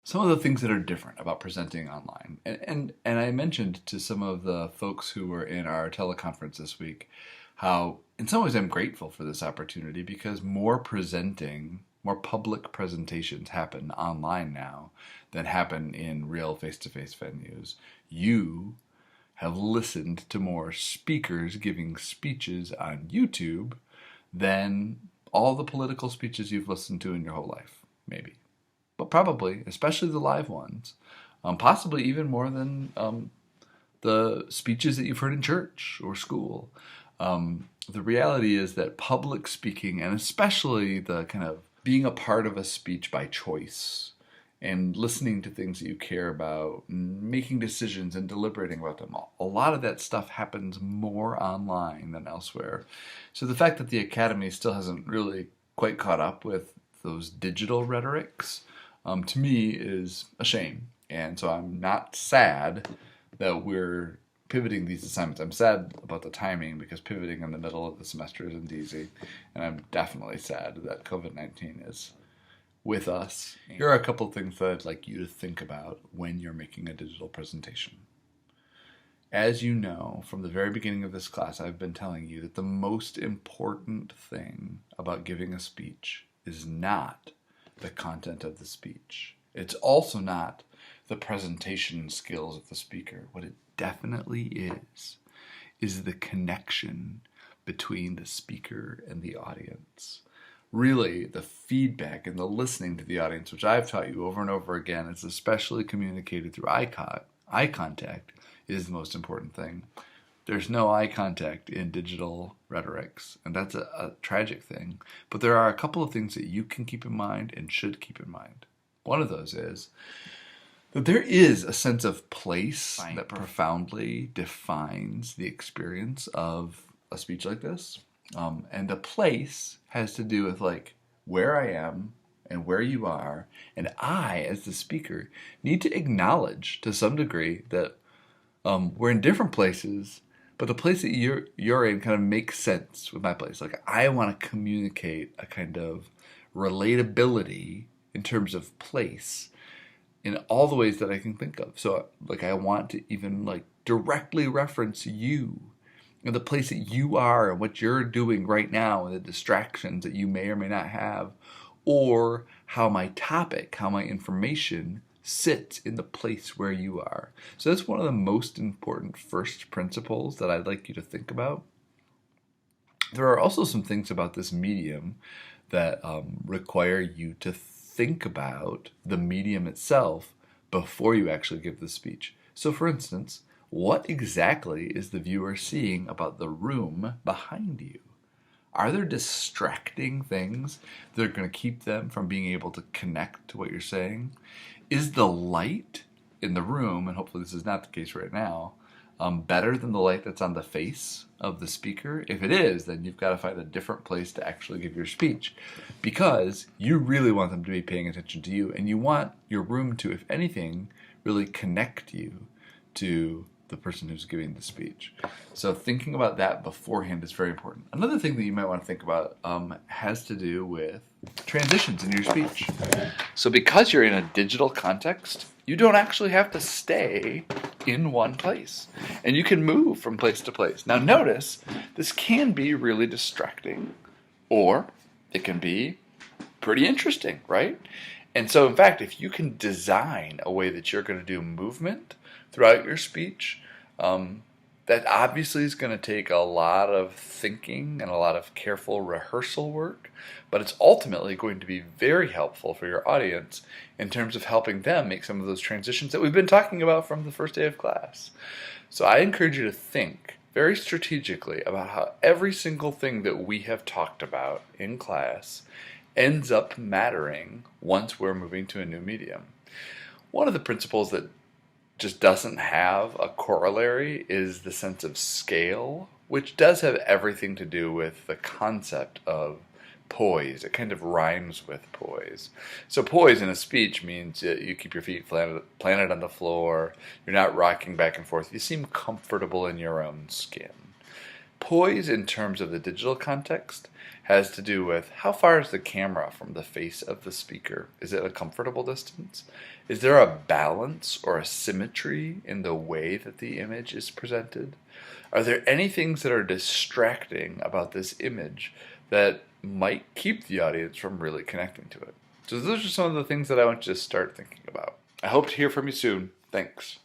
Some of the things that are different about presenting online. And I mentioned to some of the folks who were in our teleconference this week how, in some ways, I'm grateful for this opportunity because more public presentations happen online now than happen in real face to face venues. You have listened to more speakers giving speeches on YouTube than all the political speeches you've listened to in your whole life, maybe. But probably, especially the live ones, possibly even more than the speeches that you've heard in church or school. The reality is that public speaking, and especially the kind of being a part of a speech by choice, and listening to things that you care about, and making decisions and deliberating about them. A lot of that stuff happens more online than elsewhere. So the fact that the Academy still hasn't really quite caught up with those digital rhetorics, to me is a shame. And so I'm not sad that we're pivoting these assignments. I'm sad about the timing because pivoting in the middle of the semester isn't easy. And I'm definitely sad that COVID-19 is with us. Here are a couple of things that I'd like you to think about when you're making a digital presentation. As you know, from the very beginning of this class, I've been telling you that the most important thing about giving a speech is not the content of the speech. It's also not the presentation skills of the speaker. What it definitely is the connection between the speaker and the audience. Really, the feedback and the listening to the audience, which I've taught you over and over again, is especially communicated through eye contact, is the most important thing. There's no eye contact in digital rhetorics, and that's a tragic thing. But there are a couple of things that you can keep in mind and should keep in mind. One of those is that there is a sense of place that profoundly defines the experience of a speech like this. And the place has to do with like where I am and where you are. And I, as the speaker, need to acknowledge to some degree that we're in different places, but the place that you're in kind of makes sense with my place. Like I want to communicate a kind of relatability in terms of place in all the ways that I can think of. So like I want to even like directly reference you and the place that you are and what you're doing right now and the distractions that you may or may not have, or how my topic, how my information sits in the place where you are. So that's one of the most important first principles that I'd like you to think about. There are also some things about this medium that require you to think about the medium itself before you actually give the speech. So for instance, what exactly is the viewer seeing about the room behind you? Are there distracting things that are going to keep them from being able to connect to what you're saying? Is the light in the room, and hopefully this is not the case right now, better than the light that's on the face of the speaker? If it is, then you've got to find a different place to actually give your speech because you really want them to be paying attention to you, and you want your room to, if anything, really connect you to the person who's giving the speech. So thinking about that beforehand is very important. Another thing that you might want to think about has to do with transitions in your speech. So because you're in a digital context, you don't actually have to stay in one place. And you can move from place to place. Now notice, this can be really distracting, or it can be pretty interesting, right? And so in fact, if you can design a way that you're going to do movement throughout your speech, that obviously is going to take a lot of thinking and a lot of careful rehearsal work, but it's ultimately going to be very helpful for your audience in terms of helping them make some of those transitions that we've been talking about from the first day of class. So I encourage you to think very strategically about how every single thing that we have talked about in class ends up mattering once we're moving to a new medium. One of the principles that just doesn't have a corollary is the sense of scale, which does have everything to do with the concept of poise. It kind of rhymes with poise. So poise in a speech means that you keep your feet planted on the floor, you're not rocking back and forth, you seem comfortable in your own skin. Poise in terms of the digital context has to do with how far is the camera from the face of the speaker? Is it a comfortable distance? Is there a balance or a symmetry in the way that the image is presented? Are there any things that are distracting about this image that might keep the audience from really connecting to it? So those are some of the things that I want you to start thinking about. I hope to hear from you soon. Thanks.